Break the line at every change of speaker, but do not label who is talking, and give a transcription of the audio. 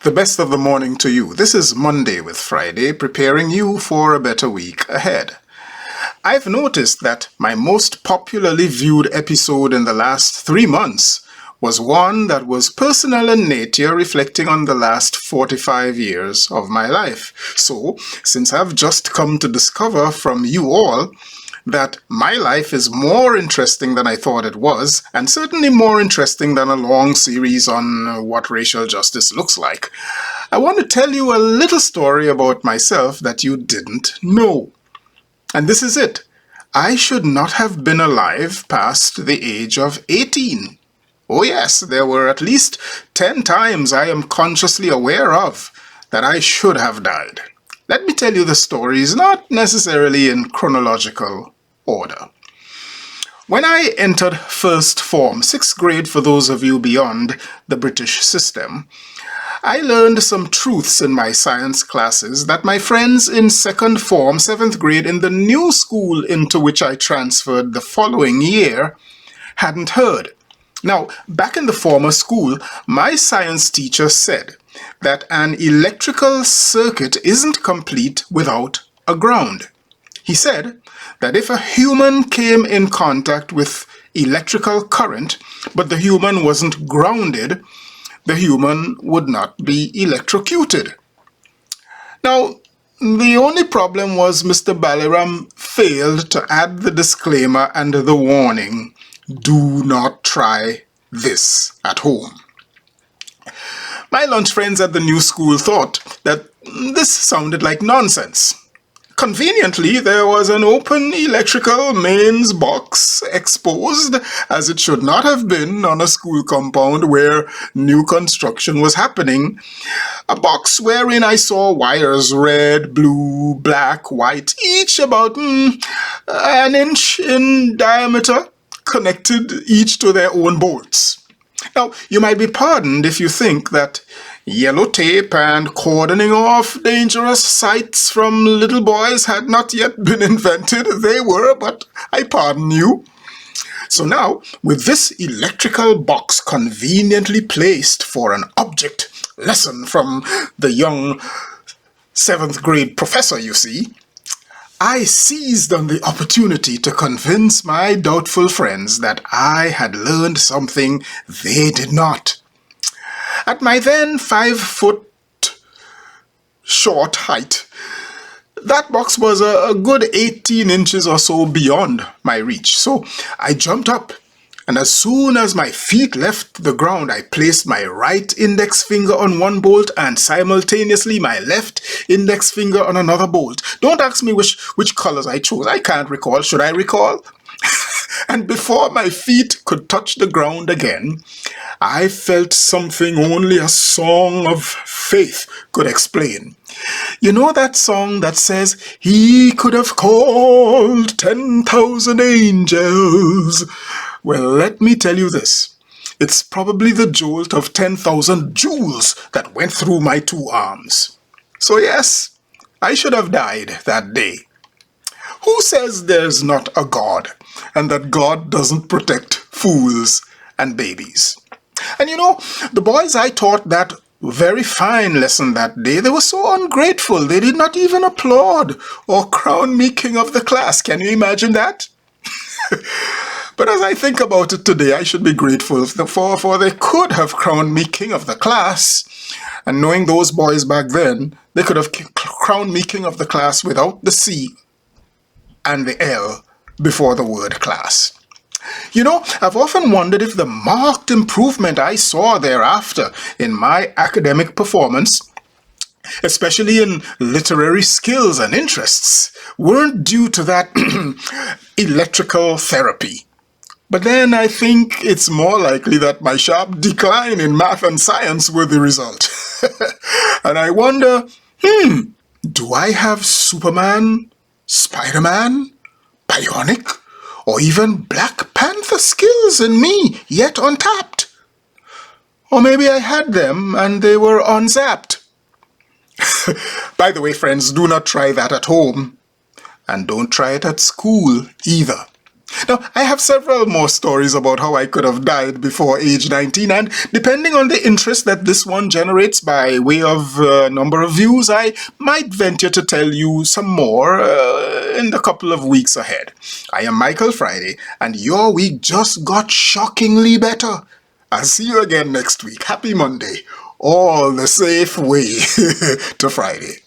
The best of the morning to you. This is Monday with Friday, preparing you for a better week ahead. I've noticed that my most popularly viewed episode in the last 3 months was one that was personal in nature, reflecting on the last 45 years of my life. So, since I've just come to discover from you all that my life is more interesting than I thought it was, and certainly more interesting than a long series on what racial justice looks like, I want to tell you a little story about myself that you didn't know. And this is it. I should not have been alive past the age of 18. Oh yes, there were at least 10 times I am consciously aware of that I should have died. Let me tell you the stories, not necessarily in chronological order. When I entered first form, 6th grade for those of you beyond the British system, I learned some truths in my science classes that my friends in second form, 7th grade, in the new school into which I transferred the following year, hadn't heard. Now, back in the former school, my science teacher said that an electrical circuit isn't complete without a ground. He said that if a human came in contact with electrical current, but the human wasn't grounded, the human would not be electrocuted. Now, the only problem was Mr. Balaram failed to add the disclaimer and the warning, do not try this at home. My lunch friends at the new school thought that this sounded like nonsense. Conveniently, there was an open electrical mains box exposed, as it should not have been on a school compound where new construction was happening. A box wherein I saw wires, red, blue, black, white, each about an inch in diameter, connected each to their own bolts. Now, you might be pardoned if you think that yellow tape and cordoning off dangerous sights from little boys had not yet been invented. They were, but I pardon you. So now, with this electrical box conveniently placed for an object lesson from the young 7th grade professor, you see, I seized on the opportunity to convince my doubtful friends that I had learned something they did not. At my then 5 foot short height, that box was a good 18 inches or so beyond my reach. So I jumped up, and as soon as my feet left the ground, I placed my right index finger on one bolt and simultaneously my left index finger on another bolt. Don't ask me which colors I chose. I can't recall. Should I recall? And before my feet could touch the ground again, I felt something only a song of faith could explain. You know that song that says, "He could have called 10,000 angels." Well, let me tell you this. It's probably the jolt of 10,000 joules that went through my 2 arms. So yes, I should have died that day. Who says there's not a God and that God doesn't protect fools and babies? And you know, the boys I taught that very fine lesson that day, they were so ungrateful. They did not even applaud or crown me king of the class. Can you imagine that? But as I think about it today, I should be grateful for they could have crowned me king of the class. And knowing those boys back then, they could have crowned me king of the class without the C and the L before the word class. You know, I've often wondered if the marked improvement I saw thereafter in my academic performance, especially in literary skills and interests, weren't due to that electrical therapy. But then I think it's more likely that my sharp decline in math and science were the result. And I wonder, do I have Superman, Spider-Man, Bionic, or even Black Panther skills in me yet untapped? Or maybe I had them and they were unzapped. By the way, friends, do not try that at home. And don't try it at school either. Now, I have several more stories about how I could have died before age 19, and depending on the interest that this one generates by way of number of views, I might venture to tell you some more in the couple of weeks ahead. I am Michael Friday, and your week just got shockingly better. I'll see you again next week. Happy Monday. All the safe way to Friday.